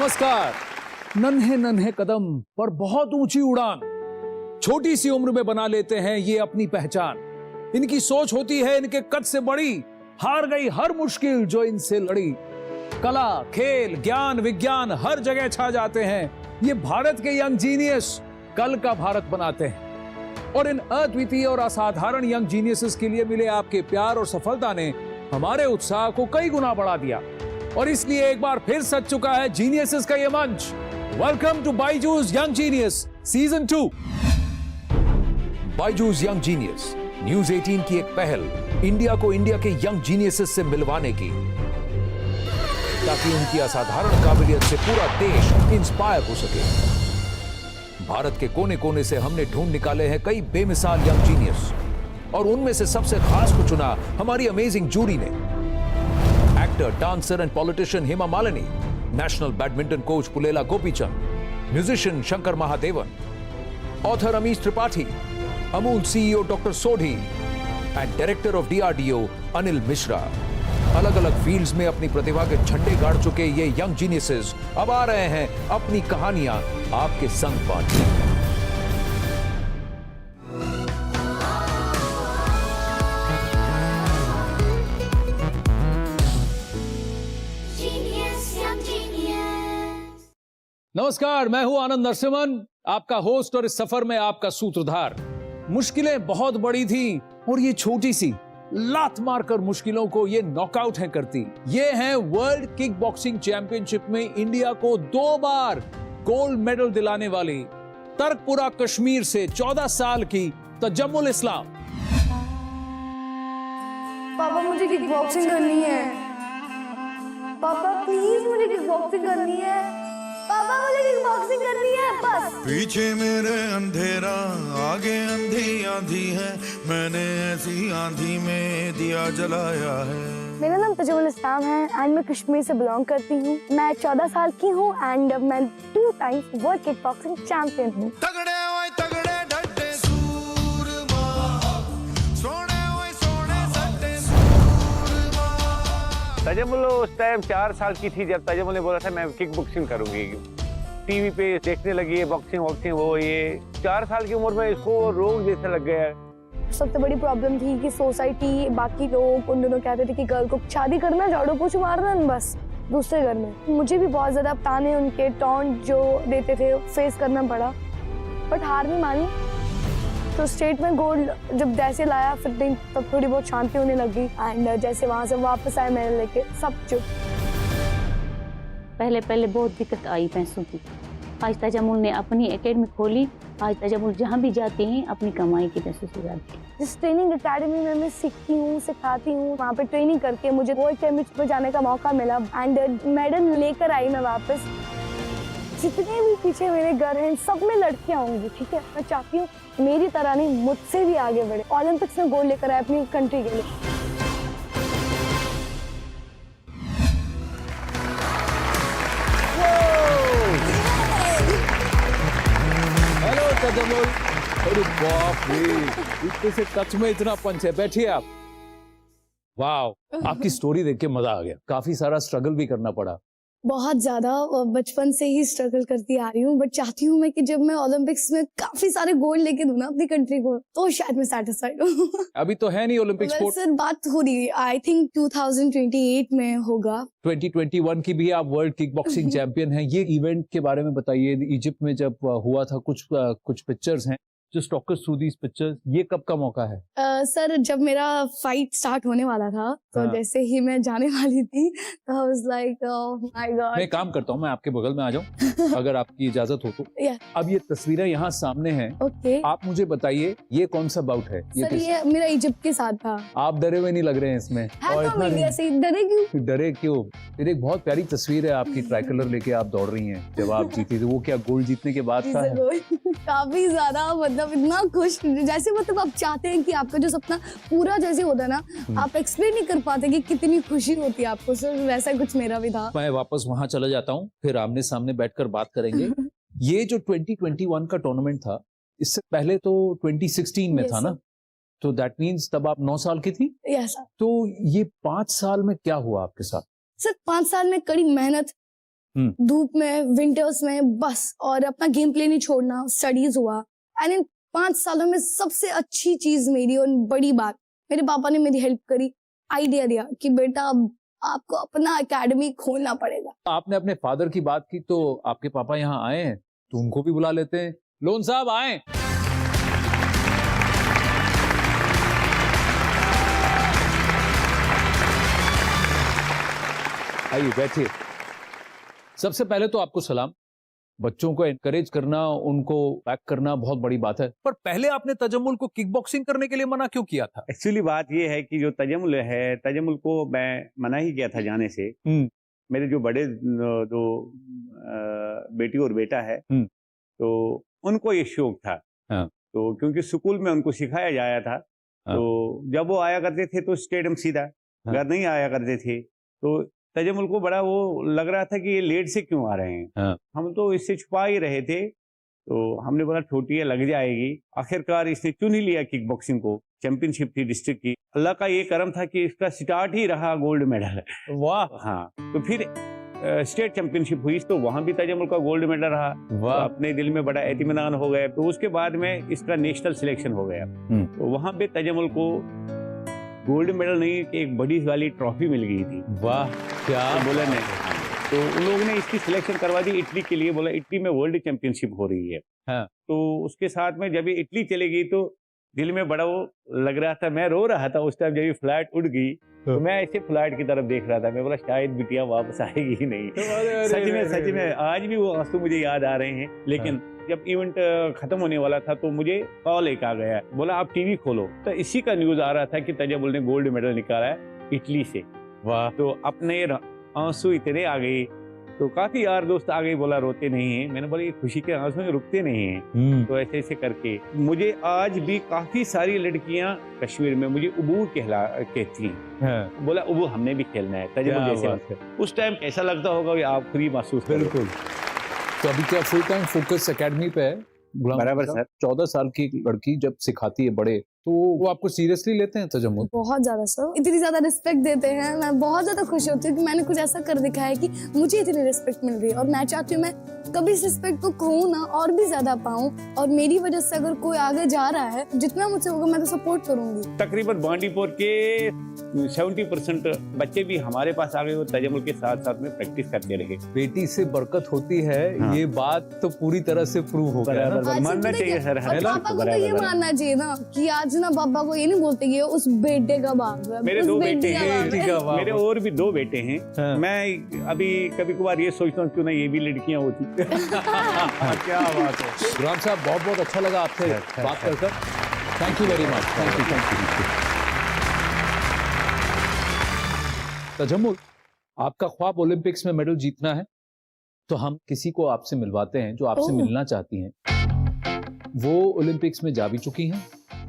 नमस्कार। नन्हे नन्हे कदम पर बहुत ऊंची उड़ान, छोटी सी उम्र में बना लेते हैं ये अपनी पहचान। इनकी सोच होती है इनके कद से बड़ी, हार गई हर मुश्किल जो इनसे लड़ी। कला, खेल, ज्ञान, विज्ञान हर जगह छा जाते हैं। ये भारत के यंग जीनियस कल का भारत बनाते हैं। और इन अद्वितीय और असाधारण यंग जीनियसेस के लिए मिले आपके प्यार और सफलता ने हमारे उत्साह को कई गुना बढ़ा दिया। और इसलिए एक बार फिर सज चुका है जीनियसेस का ये मंच। Welcome to Byju's young genius season 2। Byju's young genius News 18 की एक पहल इंडिया को इंडिया के यंग जीनियसेस से मिलवाने की, ताकि उनकी असाधारण काबिलियत से पूरा देश इंस्पायर हो सके। भारत के कोने कोने से हमने ढूंढ निकाले हैं कई बेमिसाल यंग जीनियस, और उनमें से सबसे खास को चुना हमारी अमेजिंग जूरी ने। Actor, dancer and politician Hema Malini, national badminton coach Pullela Gopichand, musician Shankar Mahadevan, author Amish Tripathi, Amul CEO doctor Sodhi and director of DRDO Anil Mishra. अलग अलग फील्ड्स में अपनी प्रतिभा के झंडे गाड़ चुके ये यंग जीनियसेस अब आ रहे हैं अपनी कहानियां आपके संग बांटने। नमस्कार, मैं हूं आनंद नरसिम्हन, आपका होस्ट और इस सफर में आपका सूत्रधार। मुश्किलें बहुत बड़ी थी और ये छोटी सी लात मारकर मुश्किलों को ये नॉकआउट है करती। ये हैं वर्ल्ड किक बॉक्सिंग चैंपियनशिप में इंडिया को 2 बार गोल्ड मेडल दिलाने वाली तर्कपुरा कश्मीर से 14 साल की तजम्मुल इस्लाम। पापा मुझे किक बॉक्सिंग करनी है। पापा प्लीज मुझे किक बॉक्सिंग करनी है। पापा मुझे किक बॉक्सिंग करनी है बस। पीछे मेरे अंधेरा, आगे अंधी आंधी है, मैंने ऐसी आंधी में दिया जलाया है। मेरा नाम तजम्मुल इस्लाम है एंड मैं कश्मीर से बिलोंग करती हूँ। मैं 14 साल की हूँ एंड मैं 2 times world kick boxing champion हूँ। तगड़े ओए तगड़े डड्डे सूरमा, सोने ओए सोने सट्टे सूरमा। तजम्मुल उस टाइम 4 साल की थी जब तजम्मुल ने बोला था मैं किक बॉक्सिंग करूंगी। टीवी पे देखने लगी है बॉक्सिंग वो ये 4 साल की उम्र में इसको रोग जैसा लग गया है। सबसे बड़ी प्रॉब्लम थी कि सोसाइटी, बाकी लोग उन दोनों कहते थे कि गर्ल को शादी करना, झाड़ू पोछू मारना बस दूसरे घर में। मुझे भी बहुत ज्यादा ताने, उनके टॉन्ट जो देते थे फेस करना पड़ा, बट हार नहीं मानी। तो स्टेट में गोल्ड जब जैसे लाया फिर तब थोड़ी बहुत शांति होने लगी एंड जैसे वहां से वापस आए मेडल लेके सब चुप। पहले बहुत दिक्कत आई पैसों की। आज तजम्मुल ने अपनी एकेडमी खोली। आज तजम्मुल जहाँ भी जाते हैं अपनी कमाई के पैसों से जाते हैं। जिस ट्रेनिंग एकेडमी में मैं सीखती हूँ, सिखाती हूँ, वहाँ पे ट्रेनिंग करके मुझे वर्ल्ड चैंपियनशिप में जाने का मौका मिला एंड मेडल लेकर आई मैं वापस। जितने भी पीछे मेरे घर हैं सब में लड़कियां होंगी, ठीक है। मैं चाहती हूँ मेरी तरह नहीं, मुझसे भी आगे बढ़े, ओलंपिक्स में गोल्ड लेकर आए अपनी कंट्री के लिए। हेलो तजम्मुल। अरे बाप रे, इतने से टच में इतना पंच है। बैठिए आप। वाह, आपकी स्टोरी देख के मजा आ गया। काफी सारा स्ट्रगल भी करना पड़ा। बहुत ज्यादा बचपन से ही स्ट्रगल करती आ रही हूँ, बट चाहती हूँ मैं कि जब मैं ओलंपिक्स में काफी सारे गोल्ड लेके दूँ ना अपनी कंट्री को, तो शायद मैं सैटिस्फाइड हूँ। अभी तो है नहीं ओलंपिक स्पोर्ट। सर बात हो रही है, आई थिंक 2028 में होगा। 2021 की भी आप वर्ल्ड किक बॉक्सिंग चैंपियन हैं। ये इवेंट के बारे में बताइए। इजिप्ट में जब हुआ था, कुछ पिक्चर्स हैं, जस्ट टॉक अस थ्रू दीस पिक्चर्स। ये कब का मौका है? सर जब मेरा फाइट स्टार्ट होने वाला था तो जैसे ही मैं जाने वाली थी तो I was like oh my God. मैं काम करता हूँ, मैं आपके बगल में आ जाऊँ अगर आपकी इजाजत हो तो। अब ये तस्वीरें यहाँ सामने हैं। ओके, आप मुझे बताइए ये कौन सा बाउट है? सर ये मेरा इजिप्ट के साथ था। आप डरे हुए नहीं लग रहे हैं इसमें। और तो मीडिया से डरे क्यों? डरे क्यों? फिर एक बहुत प्यारी तस्वीर है आपकी, ट्राइकलर लेके आप दौड़ रही हैं जब आप जीती थी। वो क्या गोल्ड जीतने के बाद का है? काफी ज्यादा, मतलब इतना खुश, जैसे मतलब आप चाहते हैं कि आपका जो सपना पूरा जैसे होता है ना, आप एक्सप्लेन नहीं कर पाते कि कितनी खुशी होती है आपको। सर वैसा कुछ मेरा भी था। मैं वापस वहां चला जाता हूँ, फिर आमने सामने बैठकर बात करेंगे। ये जो 2021 का टूर्नामेंट था, इससे पहले तो 2016 में था ना, तो दैट मीन्स तब आप 9 साल की थी। Yes sir. तो ये 5 साल में क्या हुआ आपके साथ? सर 5 साल में कड़ी मेहनत, धूप में, विंटर्स में, बस। और अपना गेम प्ले नहीं छोड़ना, स्टडीज हुआ। एंड इन 5 सालों में सबसे अच्छी चीज मेरी और बड़ी बात, मेरे पापा ने मेरी हेल्प करी, आइडिया दिया कि बेटा अब आपको अपना एकेडमी खोलना पड़ेगा। आपने अपने फादर की बात की तो आपके पापा यहाँ आए हैं, तो उनको भी बुला लेते हैं। लोन साहब आए। आइए बैठिए। सबसे पहले तो आपको सलाम। बच्चों को एनकरेज करना, उनको बैक करना बहुत बड़ी बात है, पर पहले आपने तजम्मुल को किक बॉक्सिंग करने के लिए मना क्यों किया था? एक्चुअली बात ये है कि जो तजम्मुल है, तजम्मुल को मैं मना ही किया था जाने से। मेरे जो बड़े जो बेटी और बेटा है, तो उनको ये शौक था। हाँ। तो क्योंकि स्कूल में उनको सिखाया जाया था। हाँ। तो जब वो आया करते थे तो स्टेडियम सीधा, हाँ। घर नहीं आया करते थे। तो तजम्मुल को बड़ा वो लग रहा था कि ये लेट से क्यों आ रहे हैं। हाँ। हम तो इससे छुपा ही रहे थे। तो हमने बोला छोटी है, लग जाएगी। आखिरकार इसने चुन ही लिया किक बॉक्सिंग को। चैंपियनशिप थी डिस्ट्रिक्ट की। अल्लाह का ये करम था कि इसका स्टार्ट ही रहा गोल्ड मेडल। वाह। हाँ, तो फिर स्टेट चैंपियनशिप हुई तो वहां भी तजम्मुल का गोल्ड मेडल रहा। तो अपने दिल में बड़ा एतमानान हो गया। तो उसके बाद में इसका नेशनल सिलेक्शन हो गया। तो वहां पे तजम्मुल को गोल्ड मेडल नहीं, एक बड़ी वाली ट्रॉफी मिल गई थी। वाह, क्या तो बोला नहीं। तो उन लोगों ने इसकी सिलेक्शन करवा दी इटली के लिए। बोला इटली में वर्ल्ड चैंपियनशिप हो रही है। हाँ। तो उसके साथ में जब ये इटली चली गई तो दिल में बड़ा वो लग रहा था। मैं रो रहा था उस टाइम जब ये फ्लाइट उड़ गई। तो मैं ऐसे फ्लाइट की तरफ देख रहा था। मैं बोला शायद बिटिया वापस आएगी ही नहीं। सच में आज भी वो आंसू मुझे याद आ रहे हैं। लेकिन जब इवेंट खत्म होने वाला था तो मुझे कॉल एक आ गया, बोला आप टीवी खोलो। तो इसी का न्यूज आ रहा था कि तजम्मुल ने गोल्ड मेडल निकाला है इटली से। वाह। तो अपने आंसू इतने आ गए। तो काफी यार दोस्त आ गए, बोला रोते नहीं हैं। मैंने बोला ये खुशी के आंसू रुकते नहीं हैं। तो ऐसे ऐसे करके मुझे आज भी काफी सारी लड़कियां कश्मीर में मुझे उबू कहती हैं। हाँ। बोला उबू हमने भी खेलना है तजम्मुल जैसे। उस टाइम कैसा लगता होगा आप खुद ही महसूस करो। बिल्कुल। तो अभी क्या फुल टाइम फोकस एकेडमी पे है? बराबर सर। 14 साल की लड़की जब सिखाती है बड़े, तो वो आपको सीरियसली लेते हैं तजम्मुल? बहुत ज्यादा सर, इतनी ज्यादा रिस्पेक्ट देते हैं। मैं बहुत ज्यादा खुश होती हूँ कि मैंने कुछ ऐसा कर दिखाया कि मुझे इतनी रिस्पेक्ट मिल रही है। और मैं चाहती हूँ मैं कभी इस रिस्पेक्ट को खोऊं ना और भी ज्यादा पाऊं। और मेरी वजह से अगर कोई आगे जा रहा है, जितना मुझसे होगा मैं तो सपोर्ट करूंगी। तकरीबन बांडीपुर के 70% बच्चे भी हमारे पास आ गए और तजम्मुल के साथ साथ में प्रैक्टिस करते रहे। बेटी से बरकत होती है। हाँ। ये बात तो पूरी तरह से प्रूव हो गया ना? मानना चाहिए सर। पापा को तो ये मानना चाहिए ना कि आज ना पापा को ये नहीं बोलते कि उस बेटे का बाप है। मेरे 2 बेटे हैं। मेरे और भी 2 बेटे हैं। हाँ। मैं अभी कभी कभार ये सोचता हूँ क्यों ना ये भी लड़कियां होती। क्या बात है। गुलाम साहब, बहुत बहुत अच्छा लगा आपसे बात कर। Thank you very much. Thank you. Tajammul, आपका ख्वाब ओलंपिक्स में मेडल जीतना है, तो हम किसी को आपसे मिलवाते हैं जो आपसे मिलना चाहती हैं। वो ओलंपिक्स में जा भी चुकी हैं,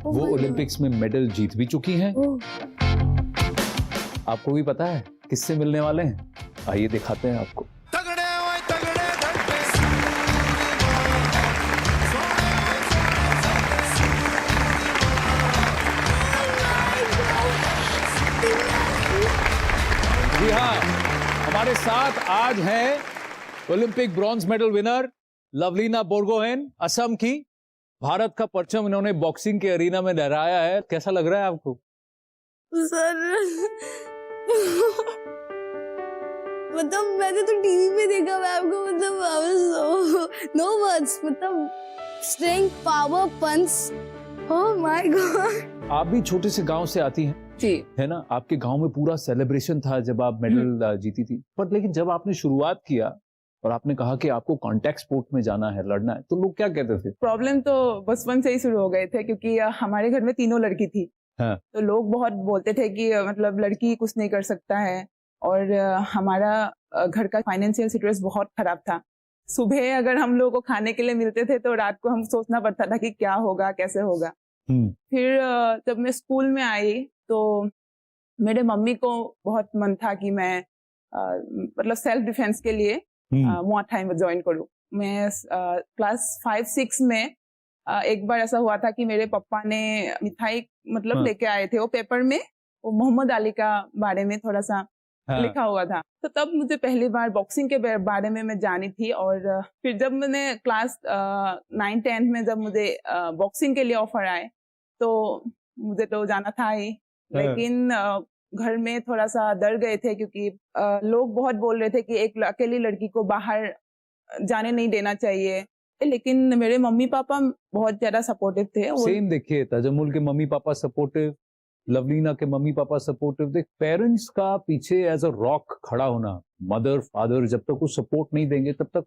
वो ओलंपिक्स में मेडल जीत भी चुकी हैं। आपको भी पता है किससे मिलने वाले हैं? आइए दिखाते हैं आपको। जी हाँ, हमारे साथ आज हैं Olympic bronze medal winner Lovlina Borgohain, Assam की। भारत का परचम इन्होंने बॉक्सिंग के एरिना में लहराया है। कैसा लग रहा है आपको? सर मतलब मैंने तो टीवी पे देखा मैम को, मतलब नो वर्ड्स, मतलब strength, power, punch, oh my god. आप भी छोटे से गांव से आती हैं जी, है ना? आपके गांव में पूरा सेलिब्रेशन था जब आप मेडल जीती थी। पर लेकिन जब आपने शुरुआत किया और आपने कहा कि आपको कांटेक्ट स्पोर्ट में जाना है, लड़ना है, तो लोग क्या कहते थे? प्रॉब्लम तो बचपन से ही शुरू हो गए थे क्योंकि हमारे घर में 3 लड़की थी। हाँ। तो लोग बहुत बोलते थे कि मतलब लड़की कुछ नहीं कर सकता है। और हमारा घर का फाइनेंशियल सिचुएशन बहुत खराब था। सुबह अगर हम लोगों को खाने के लिए मिलते थे तो रात को हम सोचना पड़ता था कि क्या होगा, कैसे होगा। फिर जब मैं स्कूल में आई तो मेरे मम्मी को बहुत मन था कि मैं मतलब सेल्फ डिफेंस के लिए मुआ थाई में ज्वाइन करूं। मैं क्लास 5-6 में एक बार ऐसा हुआ था कि मेरे पापा ने मिठाई मतलब लेके आए थे। वो पेपर में वो मोहम्मद अली का बारे में थोड़ा सा हाँ। लिखा हुआ था। तो तब मुझे पहली बार बॉक्सिंग के बारे में मैं जानी थी। और फिर जब मैंने क्लास 9-10 में जब मुझे बॉक्सिंग के लिए ऑफर आए तो मुझे तो जाना था ही, लेकिन घर में थोड़ा सा डर गए थे क्योंकि लोग बहुत बोल रहे थे कि एक अकेली लड़की को बाहर जाने नहीं देना चाहिए। लेकिन मेरे मम्मी पापा बहुत ज्यादा सपोर्टिव थे। सेम देखिए, तजम्मुल के मम्मी पापा सपोर्टिव, लवलीना के मम्मी पापा सपोर्टिव। देख, पेरेंट्स का पीछे एज अ रॉक खड़ा होना, मदर फादर जब तक वो सपोर्ट नहीं देंगे तब तक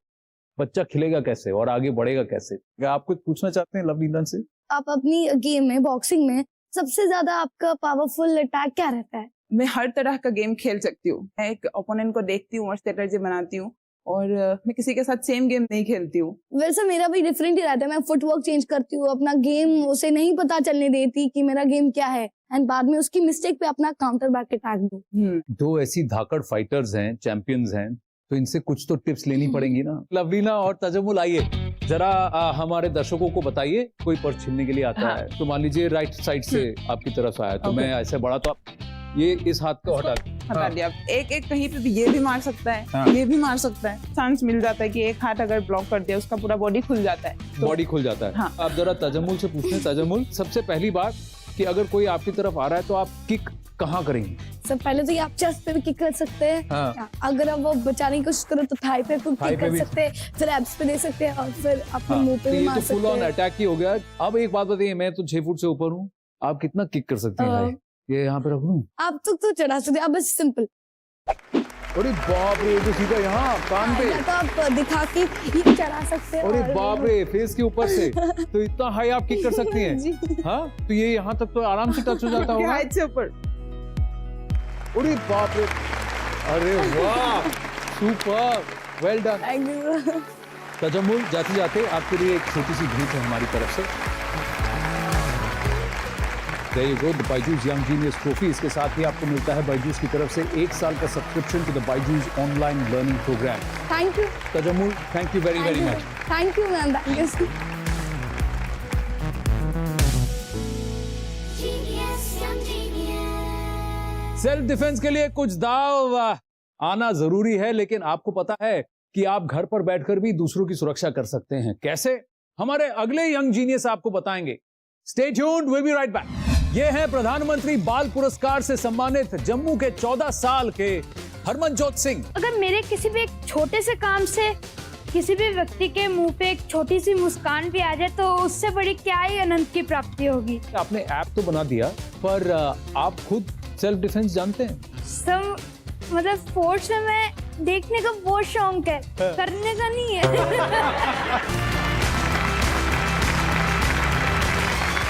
बच्चा खिलेगा कैसे और आगे बढ़ेगा कैसे। क्या आप कुछ पूछना चाहते हैं लवलीना से? आप अपनी गेम में, बॉक्सिंग में सबसे ज्यादा आपका पावरफुल अटैक क्या रहता है? मैं हर तरह का गेम खेल सकती हूँ। मैं एक ओपोनेंट को देखती हूँ और स्ट्रेटजी बनाती हूँ, और मैं किसी के साथ सेम गेम नहीं खेलती हूँ। वैसे मेरा भी डिफरेंट ही रहता है। मैं फुटवर्क चेंज करती हूँ, अपना गेम उसे नहीं पता चलने देती कि मेरा गेम क्या है, एंड बाद में उसकी मिस्टेक पे अपना काउंटर बैक अटैक दूं। दो ऐसी धाकड़ फाइटर्स हैं, चैंपियंस हैं, तो इनसे कुछ तो टिप्स लेनी पड़ेंगी ना। लवलीना और तजम्मुल, आइए जरा हमारे दर्शकों को बताइए, कोई पर्स छीनने के लिए आता हाँ। है तो मान लीजिए राइट साइड से आपकी तरफ आया तो मैं ऐसे बढ़ा तो आप ये इस हाथ को हटा दिया। एक एक कहीं पे भी ये भी मार सकता है, हाँ। ये भी मार सकता है। चांस मिल जाता है कि एक हाथ अगर ब्लॉक कर दिया उसका पूरा बॉडी खुल जाता है। बॉडी खुल जाता है। हाँ। आप जरा तजम्मुल से पूछते हैं। तजम्मुल, सबसे पहली बात कि अगर कोई आपकी तरफ आ रहा है तो आप किक कहाँ करेंगे? सब पहले तो ये आप चेस्ट पे भी किक कर सकते हैं। हाँ। अगर आप वो बचाने की कोशिश करो तो थाई पे थाई किक पे कर भी। सकते हैं, फिर एब्स पे दे सकते हैं, और फिर अपने हाँ, मुंह पे तो भी ये मार तो फुल सकते ऑन हैं। अटैक ही हो गया। अब एक बात बताइए, मैं तो 6 फुट से ऊपर हूँ, आप कितना किक कर सकते हैं भाई? ये यहाँ पे रख लूं? आप तो चढ़ा सकते हैं, आप बस सिंपल। अरे बाप रे, ये तो सीधा यहाँ कान पे। या तो आप दिखा के ये चढ़ा सकते हैं। अरे और बाप रे, फेस के ऊपर से तो इतना हाई आप किक कर सकती हैं? जी। हाँ, तो ये यहाँ तक तो आराम से टच हो जाता होगा। हाइट से ऊपर। अरे बाप रे, अरे वाह, super, well done. Thank you. Tajammul, जाते जाते आपके लिए एक छोटी सी भेंट है हमारी तरफ से। There you go, the Byju's young genius trophy. इसके साथ ही आपको मिलता है बायजूस की तरफ से 1 साल का subscription to the Byju's online learning programme. Thank you. Tajammul, thank you very very much. Thank you, ma'am. Thank you. Self defence के लिए कुछ दाव आना जरूरी है, लेकिन आपको पता है कि आप घर पर बैठकर भी दूसरों की सुरक्षा कर सकते हैं। कैसे? हमारे अगले यंग जीनियस आपको बताएंगे। Stay tuned, will be right back. ये हैं प्रधानमंत्री बाल पुरस्कार से सम्मानित जम्मू के 14 साल के हरमनजोत सिंह। अगर मेरे किसी भी एक छोटे से काम से किसी भी व्यक्ति के मुंह पे एक छोटी सी मुस्कान भी आ जाए तो उससे बड़ी क्या ही अनंत की प्राप्ति होगी। आपने ऐप तो बना दिया, पर आप खुद सेल्फ डिफेंस जानते हैं? सब मतलब स्पोर्ट्स में मैं देखने का बहुत शौक है, करने का नहीं है।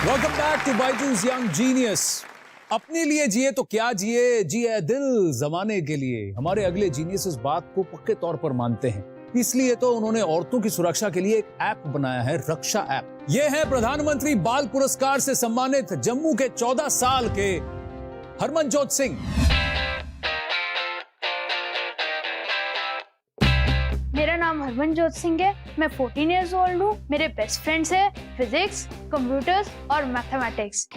Welcome back to Byju's young genius. अपने लिए जिए तो क्या जिए, जिए दिल जमाने के लिए। हमारे अगले जीनियस इस बात को पक्के तौर पर मानते हैं, इसलिए तो उन्होंने औरतों की सुरक्षा के लिए एक ऐप बनाया है, रक्षा ऐप। ये है प्रधानमंत्री बाल पुरस्कार से सम्मानित जम्मू के 14 साल के हरमनजोत सिंह। मेरा नाम हरमनजोत सिंह है, मैं 14 ईयर्स ओल्ड हूँ। मेरे बेस्ट फ्रेंड्स है फिजिक्स, कंप्यूटर्स और मैथमेटिक्स।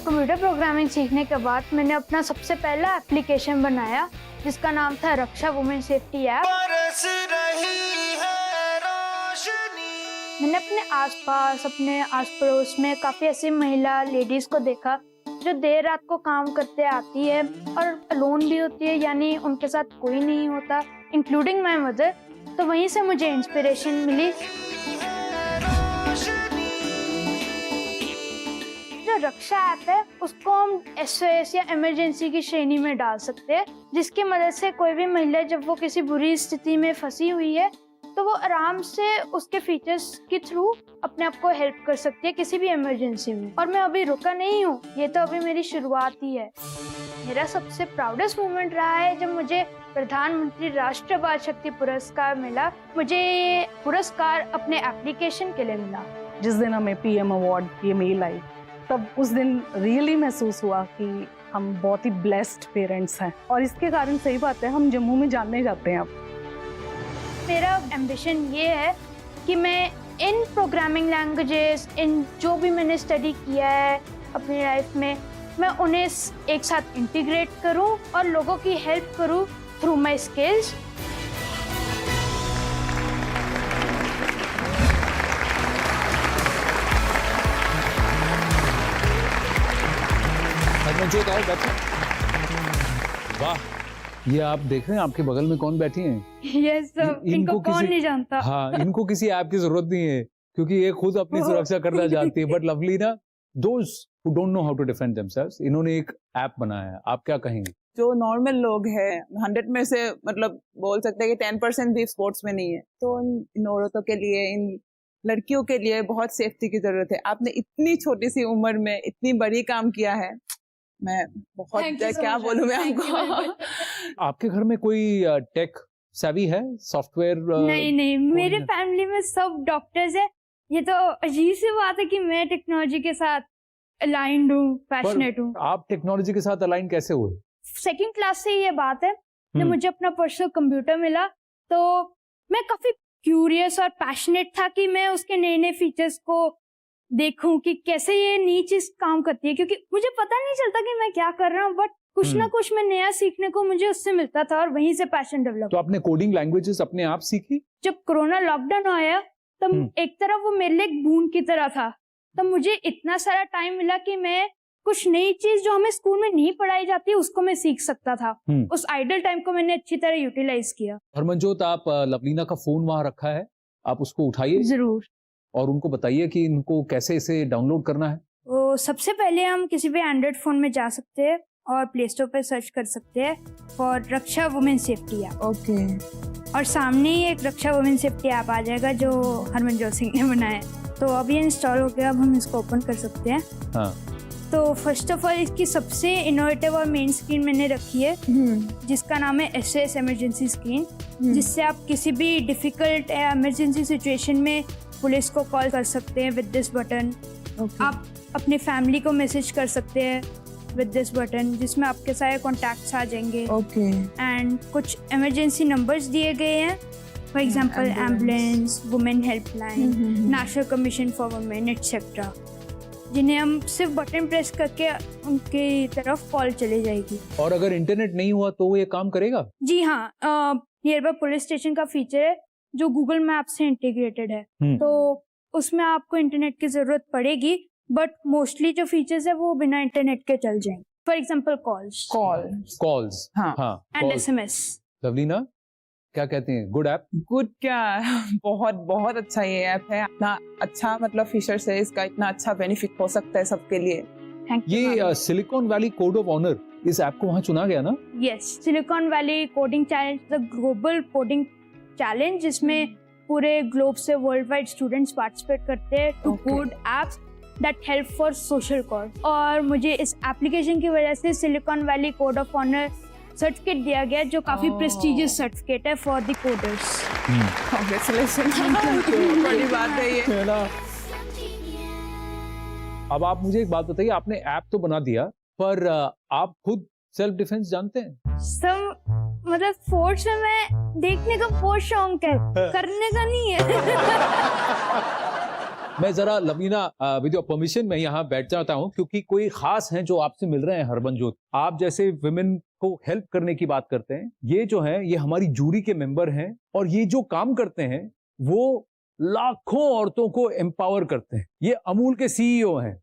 कंप्यूटर प्रोग्रामिंग सीखने के बाद मैंने अपना सबसे पहला एप्लीकेशन बनाया जिसका नाम था रक्षा वुमेन सेफ्टी ऐप। मैंने अपने आसपास, अपने आस पड़ोस में काफी ऐसी महिला लेडीज को देखा जो देर रात को काम करते आती है और अलोन भी होती है, यानी उनके साथ कोई नहीं होता, इंक्लूडिंग माय मदर। तो वहीं से मुझे इंस्पिरेशन मिली। जो रक्षा ऐप है उसको हम SOS या इमरजेंसी की श्रेणी में डाल सकते हैं, जिसकी मदद से कोई भी महिला जब वो किसी बुरी स्थिति में फंसी हुई है तो वो आराम से उसके फीचर्स के थ्रू अपने आप को हेल्प कर सकती है किसी भी इमरजेंसी में। और मैं अभी रुका नहीं हूँ, ये तो अभी मेरी शुरुआत ही है। मेरा सबसे प्राउडेस्ट मोमेंट रहा है जब मुझे प्रधानमंत्री राष्ट्रीय बाल शक्ति पुरस्कार मिला। मुझे ये पुरस्कार अपने एप्लीकेशन के लिए मिला। जिस दिन हमें PM अवार्ड ये मेल आई, तब उस दिन रियली महसूस हुआ कि हम बहुत ही ब्लेस्ड पेरेंट्स हैं, और इसके कारण सही बात है हम जम्मू में जानने जाते हैं अब। मेरा एम्बिशन ये है कि मैं इन प्रोग्रामिंग लैंग्वेजेस, इन जो भी मैंने स्टडी किया है अपनी लाइफ में, मैं उन्हें एक साथ इंटीग्रेट करूं और लोगों की हेल्प करूं थ्रू माय स्किल्स। हरमनजोत आओ बैठो। वाह, ये आप देख रहे हैं आपके बगल में कौन बैठी हैं? यस सर, इनको कौन नहीं जानता। हाँ, इनको किसी ऐप की जरूरत नहीं है क्योंकि ये खुद अपनी सुरक्षा करना जानती है। But Lovlina, those who don't know how to defend themselves, इन्होंने एक ऐप बनाया है, आप क्या कहेंगे? जो नॉर्मल लोग हैं 100 में से मतलब बोल सकते हैं कि 10% भी स्पोर्ट्स में नहीं है, तो इन औरतों के लिए, इन लड़कियों के लिए बहुत सेफ्टी की जरूरत है। आपने इतनी छोटी सी उम्र में इतनी बड़ी काम किया है, मैं बहुत क्या बोलूं मैं आपको। आपके घर में कोई टेक सेवी है, सॉफ्टवेयर? नहीं, मेरे फैमिली में सब डॉक्टर्स है। ये तो अजीब सी बात है कि मैं टेक्नोलॉजी के साथ अलाइंड हूँ, पैशनेट हूँ। आप टेक्नोलॉजी के साथ अलाइन कैसे हुए? 2nd क्लास से ये बात है, जब मुझे अपना पर्सनल कंप्यूटर मिला तो मैं काफी क्यूरियस और पैशनेट था कि मैं उसके नए नए फीचर्स को देखूं कि कैसे ये नई चीज काम करती है, क्योंकि मुझे पता नहीं चलता कि मैं क्या कर रहा हूँ, बट कुछ ना कुछ मैं नया सीखने को मुझे उससे मिलता था और वहीं से पैशन डेवलप। तो आपने कोडिंग लैंग्वेजेस अपने आप सीखी? जब कोरोना लॉकडाउन आया तब एक तरफ वो मेरे लिए एक बूंद की तरह था, तब मुझे इतना सारा टाइम मिला कि मैं कुछ नई चीज जो हमें स्कूल में नहीं पढ़ाई जाती उसको मैं सीख सकता था। उस आइडल टाइम को मैंने अच्छी तरह यूटिलाइज किया। हरमनजोत, आप लवलीना का फोन वहां रखा है, आप उसको उठाइए जरूर और उनको बताइए कि इनको कैसे इसे डाउनलोड करना है। तो सबसे पहले हम किसी भी एंड्रॉइड फोन में जा सकते हैं और प्ले स्टोर पे सर्च कर सकते हैं for Raksha women safety app. Okay. और सामने ही एक रक्षा वुमेन सेफ्टी ऐप आ जाएगा जो हरमनजोत सिंह ने बनाया है। तो अभी इंस्टॉल हो गया, अब हम इसको ओपन कर सकते हैं। हाँ। तो फर्स्ट ऑफ ऑल इसकी सबसे इनोवेटिव और मेन स्क्रीन मैंने रखी है जिसका नाम है SOS इमरजेंसी स्क्रीन, जिससे आप किसी भी डिफिकल्ट या इमरजेंसी सिचुएशन में पुलिस को कॉल कर सकते हैं विद दिस बटन। आप अपने फैमिली को मैसेज कर सकते हैं विद दिस बटन, जिसमें आपके सारे कॉन्टैक्ट्स आ जाएंगे। ओके। एंड कुछ इमरजेंसी नंबर्स दिए गए हैं, for example ambulance, women helpline, national commission for women etcetera, जिन्हें हम सिर्फ बटन प्रेस करके उनकी तरफ कॉल चली जाएगी। और अगर इंटरनेट नहीं हुआ तो वो ये काम करेगा? जी हाँ, नियर बाय पुलिस स्टेशन का फीचर है जो गूगल मैप से इंटीग्रेटेड है, तो उसमें आपको इंटरनेट की जरूरत पड़ेगी, बट मोस्टली जो फीचर्स है वो बिना इंटरनेट के चल जाएंगे। For example calls and SMS। Lovlina, क्या कहते हैं, गुड ऐप? गुड क्या, बहुत बहुत अच्छा ये ऐप है। इतना अच्छा मतलब फीचर्स है इसका, इतना अच्छा बेनिफिट हो सकता है सबके लिए। Thank you. ये Silicon Valley code of honour, इस ऐप को वहाँ चुना गया ना? Yes, Silicon Valley coding challenge, the global coding challenge, जिसमें पूरे ग्लोब से वर्ल्ड वाइड स्टूडेंट्स पार्टिसिपेट करते हैं to code apps that help for social cause. और मुझे इस एप्लीकेशन की वजह से Silicon Valley code of honour certificate दिया गया, जो काफी प्रेस्टिजियस सर्टिफिकेट है फॉर द कोडर्स। कांग्रेचुलेशन। बड़ी बात है ये ना। अब आप मुझे एक बात बताइए, आपने ऐप तो बना दिया, पर आप खुद सेल्फ डिफेंस जानते हैं? सब मतलब फोर्स में मैं देखने का बहुत शौक है, करने का नहीं है। मैं जरा लवलीना विद योर परमिशन मैं यहाँ बैठ जाता हूँ, क्योंकि कोई खास हैं जो आपसे मिल रहे हैं। हरमनजोत, आप जैसे विमेन को हेल्प करने की बात करते हैं, ये जो है ये हमारी जूरी के मेंबर हैं और ये जो काम करते हैं वो लाखों औरतों को एम्पावर करते हैं। ये अमूल के CEO हैं।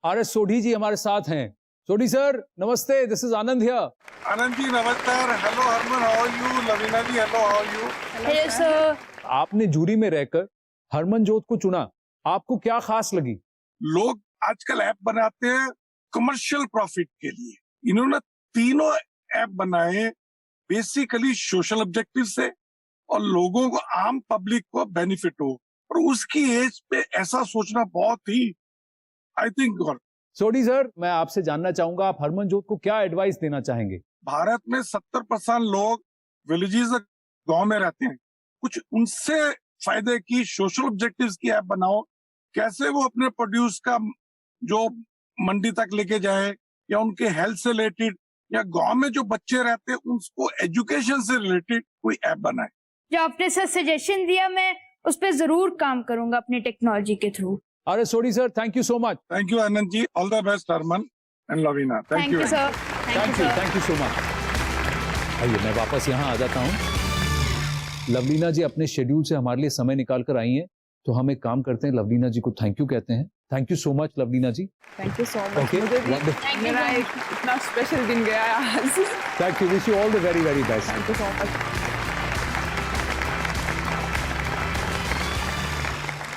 RS सोढ़ी जी हमारे साथ हैं। सोढ़ी सर नमस्ते, this is Anand here. Anand ji नमस्कार। Hello Harman, how are you? Lavina ji hello, how are you? Hello sir. आपने जूरी में रहकर हरमनजोत को चुना, आपको क्या खास लगी? लोग आजकल ऐप बनाते हैं कमर्शियल प्रॉफिट के लिए। इन्होंने तीनों ऐप बनाए बेसिकली सोशल ऑब्जेक्टिव से और लोगों को, आम पब्लिक को बेनिफिट हो, और उसकी एज पे ऐसा सोचना बहुत ही आई थिंक। सोढ़ी सर, मैं आपसे जानना चाहूंगा, आप हरमनजोत को क्या एडवाइस देना चाहेंगे? भारत में 70% लोग विलेजेस गांव में रहते हैं। कुछ उनसे फायदे की सोशल ऑब्जेक्टिव्स की ऐप बनाओ, कैसे वो अपने प्रोड्यूस का जो मंडी तक लेके जाए, या उनके हेल्थ से रिलेटेड, या गांव में जो बच्चे रहते हैं उनको एजुकेशन से रिलेटेड कोई ऐप बनाए। जो आपने सर सजेशन दिया, मैं उस पर जरूर काम करूंगा अपनी टेक्नोलॉजी के थ्रू। अरे Sodhi sir, thank you so much. Thank you Anand ji, all the best Harman, and Lavina. Thank you. sir. Thank you so much. आइए मैं वापस यहाँ आ जाता हूँ। लवलीना जी अपने शेड्यूल से हमारे लिए समय निकाल कर आई हैं, तो हम एक काम करते हैं, लवलीना जी को थैंक यू कहते हैं। Thank you so much Lovlina ji. Thank you so much. Okay, मुझे भी wonderful. मेरा एक इतना स्पेशल दिन गया आज। Thank you, wish you all the very very best. Thank you so much.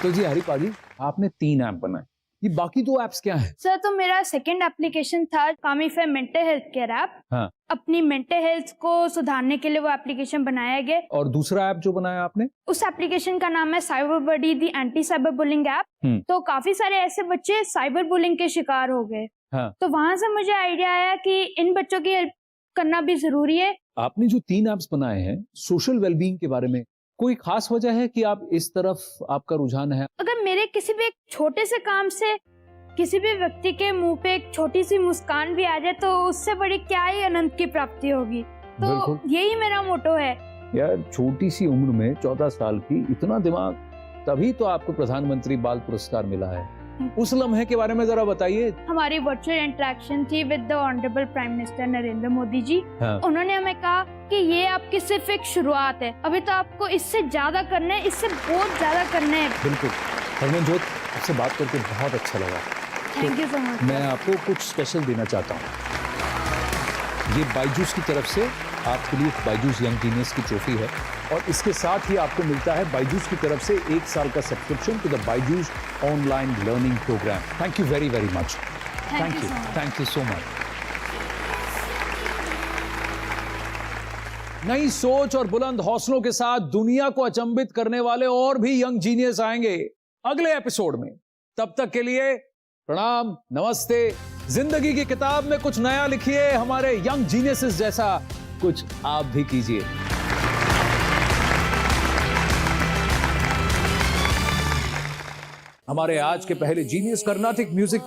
तो जी हरिपा जी, आपने 3 ऐप बनाए, ये बाकी 2 ऐप्स क्या हैं? सर तो मेरा सेकंड एप्लीकेशन था कामीफे मेंटल हेल्थ केयर ऐप। हाँ। अपनी मेंटल हेल्थ को सुधारने के लिए वो एप्लीकेशन बनाया गया। और दूसरा ऐप जो बनाया आपने? उस एप्लीकेशन का नाम है साइबर बडी दी एंटी साइबर बुलिंग ऐप। तो काफी सारे ऐसे बच्चे साइबर बुलिंग के शिकार हो गए। हाँ। तो वहां से मुझे आइडिया आया कि इन बच्चों की हेल्प करना भी जरूरी है। आपने जो 3 ऐप्स बनाए हैं सोशल वेलबींग के बारे में, कोई खास वजह है कि आप इस तरफ आपका रुझान है? अगर मेरे किसी भी एक छोटे से काम से किसी भी व्यक्ति के मुंह पे एक छोटी सी मुस्कान भी आ जाए तो उससे बड़ी क्या ही अनंत की प्राप्ति होगी। तो बिल्कुल। यही मेरा मोटो है। यार छोटी सी उम्र में 14 साल की, इतना दिमाग, तभी तो आपको प्रधानमंत्री बाल पुरस्कार मिला है। उस लम्हे के बारे में जरा बताइए। हमारी वर्चुअल इंटरेक्शन थी with the honourable prime minister Narendra Modi ji. हाँ। उन्होंने हमें कहा कि ये आपकी सिर्फ एक शुरुआत है, अभी तो आपको इससे ज्यादा करना है, इससे बहुत ज्यादा करना है। बिल्कुल। हरमनजोत, आपसे बात करके बहुत अच्छा लगा। Thank you so much. मैं आपको कुछ स्पेशल देना चाहता हूँ। ये बायजूस की तरफ से आपके लिए बायजूस यंग जीनियस की ट्रॉफी है, और इसके साथ ही आपको मिलता है बायजूस की तरफ से 1 साल का subscription to the Byju's online learning programme. Thank you very very much. Thank you so much. Thank you so much. नई सोच और बुलंद हौसलों के साथ दुनिया को अचंभित करने वाले और भी यंग जीनियस आएंगे अगले एपिसोड में। तब तक के लिए प्रणाम, नमस्ते। जिंदगी की किताब में कुछ नया लिखिए, हमारे यंग जीनियसेस जैसा कुछ आप भी कीजिए। हमारे आज के पहले जीनियस कर्नाटिक म्यूजिक